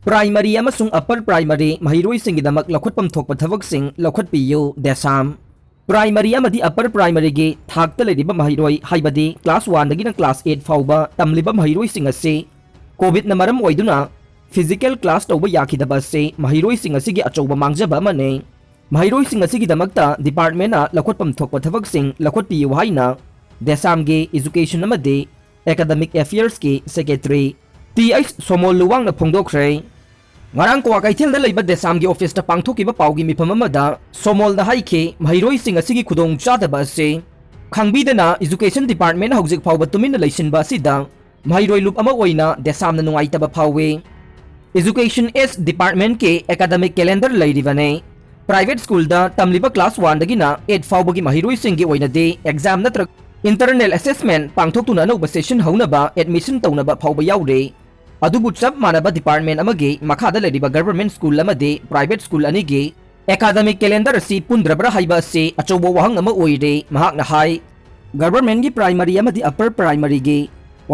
primary अमसुंग upper primary Maheiroi Singidamak Loukhatpham Thokpa Thabak Loukhatpiyu DESAM primary अमदी upper primary गे थाकत लेरिबा Maheiroi हाइबदी क्लास 1 दगिना क्लास 8 फाउबा तमलिबा Maheiroi सिंग असे कोविड न मरम ओइदुना फिजिकल क्लास तौबा याखिदबा से Maheiroi सिंग असिगे अचौबा मांगजबा अमने Maheiroi सिंग असिगे दमकता डिपार्टमेंट ना Loukhatpham Thokpa Thabak Loukhatpiyu हाइना DESAM गे एजुकेशन अमदे एकेडमिक अफेयर्स के सेक्रेटरी TH सोमोल लुवांग न फोंदोखरे ngarang kwa kaithel da leiba DESAM gi office ta pangthokiba paugi mifam amada somol da haike Maheiroi sing asigi khudong chadaba se khangbidana education department hojik phawba tumin leisinba sida Maheiroi loop ama oina DESAM na nungaitaba phawwe education s department ke academic calendar leiribane private school da tamliba class 1 dagina 8 phawba gi Maheiroi sing gi oina de exam na internal assessment pangthokuna no session haunaba admission taunaba phawba yaure अदुबु चप मानबा department अमगे मखादा लेरिबा government school अमदे private school अनिगे academic calendar असि पुंद्रबरा हाइबा से अचौबो वहंग अमा ओइरे महाकना हाई गवर्नमेंट गी प्राइमरी अमदि अपर प्राइमरी गे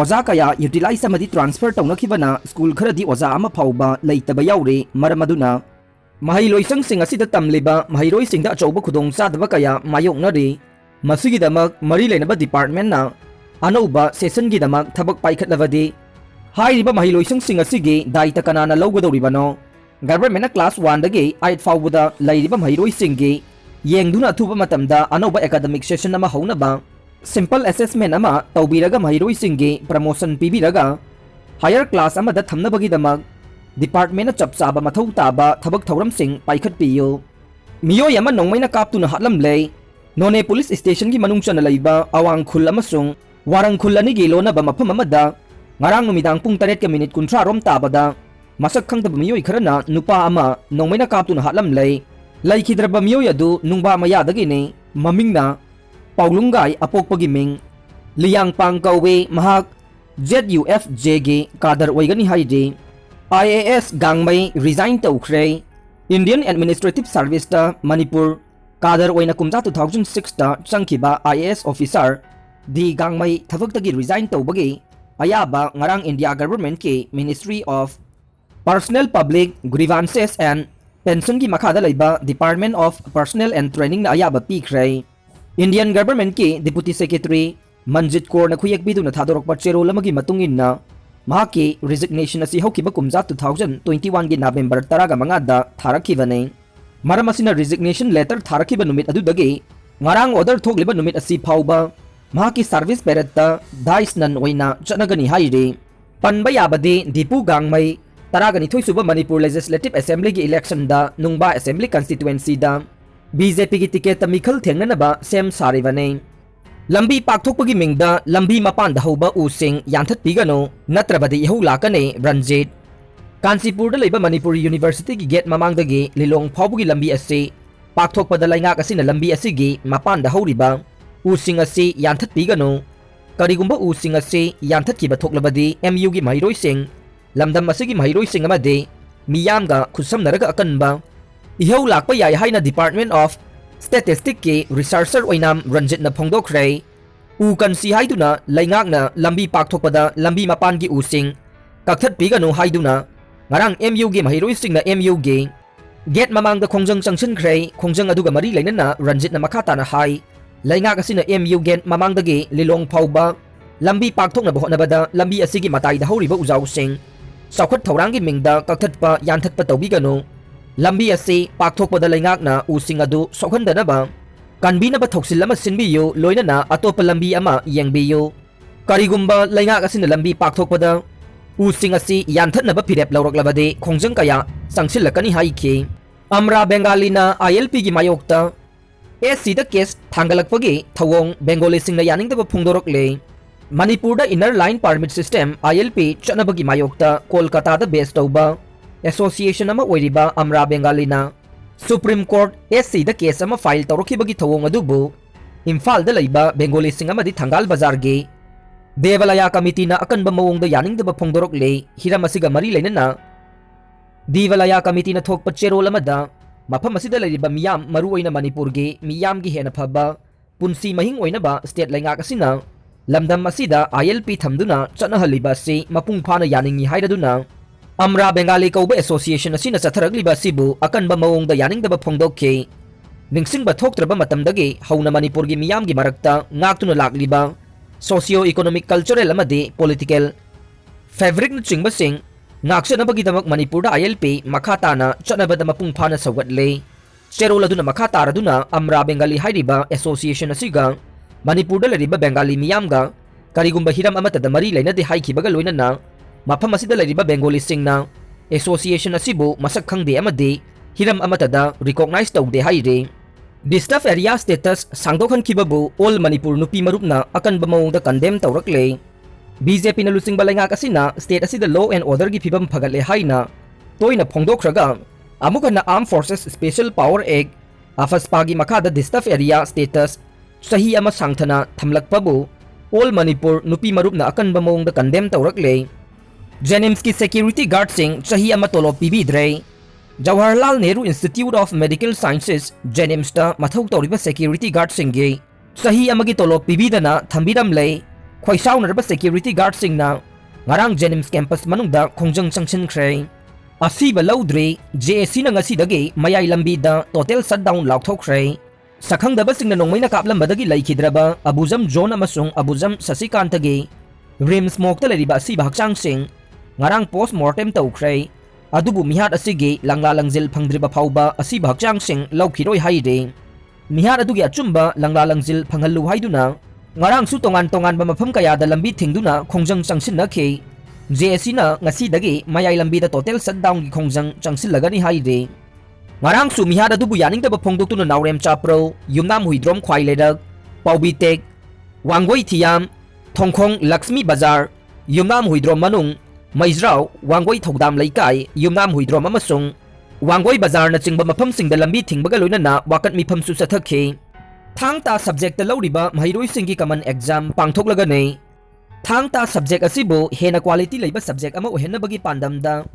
ओजा कया यूटिलाइज अमदि ट्रांसफर तौनखिबना स्कूल खरदि ओजा अमा फाउबा लेइतबा याउरे मरमदुना Maheiroi सिंग असिदा तमलिबा Maheiroi सिंग दा अचौबो खुदोंग सादबा कया मायोंगनरे मसिगिदमक मरि लेनबा डिपार्टमेंट ना अनौबा सेशन गिदमक थबक पाइखतलबदि हाइरिबा Maheiroi सिंग असिगे दायित्व कनाना लौगदौरिबनो गवर्नमेंट क्लास 1 दगे 8 फाउबदा लैरिबा Maheiroi सिंगे येंगदुना अथुबा मतमदा अनौबा एकेडमिक सेशन अमा हौनबा सिंपल असेसमेंट अमा तौबिरगा Maheiroi सिंगे प्रमोशन पीबिरगा हायर क्लास अमदा थमनबगिदमक डिपार्टमेंट चपचाबा मथौ ताबा थबक थौरम सिंग पाइखतपियो मियोय अमा नोंमैना कापतुना हातलमले नोने पुलिस स्टेशन की मनुंग चना लैबा अवांग खुल अमसुंग वारंग खुल अनिगे लोनबा मफम अमदा ngarang numidang pung 8 ka minute kuntra rom tabada masak khangdaba miyoi kharana nupa ama nongmaina kaptuna hatlam lei khidraba miyoi adu nungba maya dagi ne mamingna paulungai apokpagi ming liyang pang kawe mahak ZUFJ ge kadar oigani haide IAS gangmai resign tawkhre Indian Administrative Service ta Manipur kadar oina kumja 2006 ta changkiba IAS officer di gangmai thabak tagi resign tawbagi ayaba ngarang India government ke Ministry of Personnel Public Grievances and Pension ki makhada laiba Department of Personnel and Training na ayaba pikre Indian government ke Deputy Secretary Manjit Kaur na khuyek bidu na thadorokpa cherol amagi matungin na mahake resignation asi hokiba kumja 2021 gi November 10 ga manga da tharakibane maram asina resignation letter tharakiba numit adu dage ngarang order thokliba numit asi phauba mahaki service peretta dais nan oina chanagani haire panba yabade dipu gangmai taragani thoisuba Manipur Legislative Assembly gi election da nungba assembly constituency da BJP gi ticket mikhal thengnanaba sem sarivane lambi pakthokpagi mingda lambi mapan da hoba using yanthat pigano natrabadi yahu lakane Ranjit Kansipur da leiba Manipur University gi gate mamang dagi lilong phawbugi lambi ase pakthokpada lainga kasina lambi asigi mapan da horiba using ase yanthat pigano karigumba using ase yanthat ki bathok MU gi Maheiroi sing lamdam asigi Maheiroi sing amade miyam ga khusam naraga akanba ihau lakpa yai haina Department of Statistics ke researcher oinam Ranjit na phongdokre u kansi haiduna laingak na lambi pakthokpada lambi mapan gi using kakthat pigano haiduna ngarang MU gi Maheiroi sing na MU ge gate mamang da khongjang changchin khrei khongjang aduga mari lainana Ranjit na makhata na hai lainga kasina MU gen mamangdagi lilong phauba lambi pakthokna bohnabada lambi asigi matai da horiba uzau sing saukhat thaurangi mingda kakthatpa yanthatpa tawbigano lambi ase pakthokpada laingakna using adu sokhandanaba kanbinaba thoksilama sinbiyo loinana atopa lambi ama yengbiyo karigumba lainga kasina lambi pakthokpada using ase yanthatnaba phirep lawraklabade khongjang kaya sangsilakani haike amra bengalina ILP gi mayokta SC case thangalakpagi thawong Bengali singna yaningdaba phungdorokle Manipur da inner line permit system ILP chanabagi mayokta Kolkata da based tauba association ama oiriba amra Bengali na Supreme Court SC da case ama file tawrokhibagi thawong adubu Imphal da leiba Bengali sing amadi Thangal Bazar ge Devalaya committee na akanba mawong da yaningdaba phungdorokle hiramasiga mari leinana Devalaya committee na thokpa cherol amada mafam asida lariba miyam maruoina Manipur ge miyam gi hena phaba punsi mahing oinaba state lainga kasina lamdam asida ILP thamduna chanahaliba se mapung phana yaningi hairaduna Amra Bengali Kauba Association asina Satharagliba Sibu Akanba Maungda Yaningdaba Phongdokhi Ningsingba Thoktraba Matamdagi Hauna Manipurgi Miyamgi Marakta Ngaktuna Lakliba Socio-economic cultural amadi political fabric na Chingbasing Ngaksanabagidamag Manipurda ILP Makatana Chanabada Mapungpana Sawatle Cheroladuna Makataraduna Amra Bengali Hairiba Association Asiga Manipurda Lariba Bengali Miyamga Karigumba Hiram Amatada Mari Lena de Haikibaga Luinana Mapamasida Lariba Bengali Singna Association Asibu Masakhangde Amadi Hiram Amatada recognized of the Hairi Distaff area status Sangdokhan Kibabu All Manipur Nupi Marupna Akan Bamaung the condemned Taurakle BJP na lusing balanga kasina state asida law and order gi phibam phagale haina toina phongdokhraga amuka na Armed Forces Special Power Act afaspa gi makada distaff area status sahi ama sangthana thamlakpabu All Manipur Nupi Marupna Akan Bamaung the condemned Taurakle Jenims ki security guard sing sahi ama tolop pibidre Jawaharlal Nehru Institute of Medical Sciences Jenims ta mathau toriba security guard singi sahi amagi tolop pibidana thambiram lei Khoisau narba security guard singna ngarang Jenims campus manungda khongjang changchin khre asiba laudre JSC na ngasi dagi mayai lambi da total shutdown laukthokre sakhangdaba singna nongmaina kaplambadagi laikhidraba abuzam John amasung abuzam Sasikantagi rims mokta leriba asiba hakchang sing ngarang post mortem taukhre adubu mihat asigi langla langjil phangdriba phauba asiba hakchang sing Loukhatpham haide mihat adugi achumba langla langjil phanghallu haiduna ngarang su tongan ba mafam kaya da lambi thingduna khongjang changsin na khe JSC na ngasi dagi mayai lambi da total shutdown gi khongjang changsin lagani haide ngarang su miha da dubu yaning da phongdok tuna naurem chapro yumnam huidrom khwai ledak paubi tek wangoi thiam thongkhong Lakshmi Bazar yumnam huidrom manung Maizrao wangoi thodam laikai yumnam huidrom amasung wangoi bazar na chingba mafam sing da lambi thingbaga loinana wakat mifam su sathakhe Thangta subject ta lauriba Maheiroi singi common exam pangthoklagane Thangta subject asibu hena quality leiba subject ama ohenabagi pandamda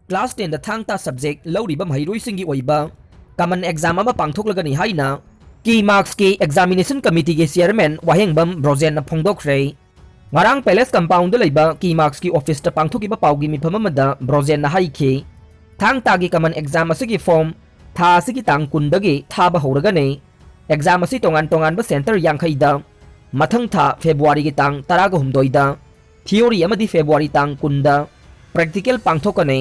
class 10 da Thangta subject lauriba Maheiroi singi oiba common exam ama pangthoklagani haina ki marks ki examination committee ge chairman wahengbam Brozen na phongdokre ngarang palace compound da leiba ki marks ki office ta pangthokiba paugi mifam amada Brozen na haikhe Thangta gi common exam asigi form tha asigi tang kundagi thaba horagane exam asi tongan ba center yangkhai da mathang tha February gi tang 12 da theory amadi February tang 10 da practical pangthokane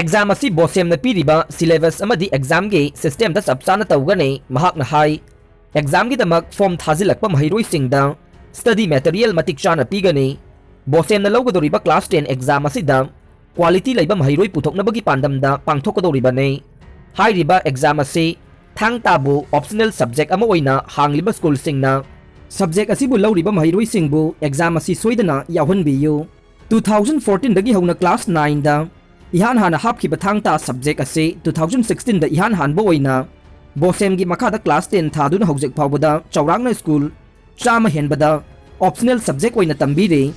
exam asi bosem na piriba syllabus amadi exam ge system da sabsana tawgane mahak na hai exam gi damak form thazilakpa Maheiroi sing da study material matik chana pigane bosem na lawgadoriba class 10 exam asi da quality leiba Maheiroi puthokna bagi pandam da pangthokadoriba ne hairiba exam asi Thangtabu optional subject ama oina hangliba school singna subject asibu lauriba Maheiroi singbu exam asi soidana yahunbiyu 2014 dagi hauna class 9 da ihan hana hapkiba Thangta subject asi 2016 da ihan hanbo oina bosem gi makada class 10 thaduna hojek phawbada chaurangna school chama henbada optional subject oina tambire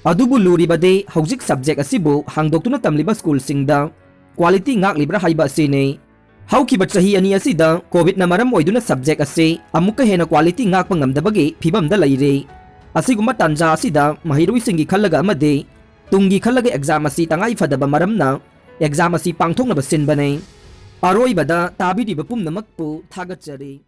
adubu luribade hojik subject asibu hangdoktuna tamliba school singda quality ngak libra haiba sine Haukiba chahi ani asida COVID na maram oiduna subject ase amuka hena quality ngak pangamdabagi phibam da laire asiguma tanja asida Maheiroi singi khallaga amade tungi khallaga exam asi tangai fadaba maramna exam asi pangthokna basin bane aroi bada tabidi bapum namakpu thagachari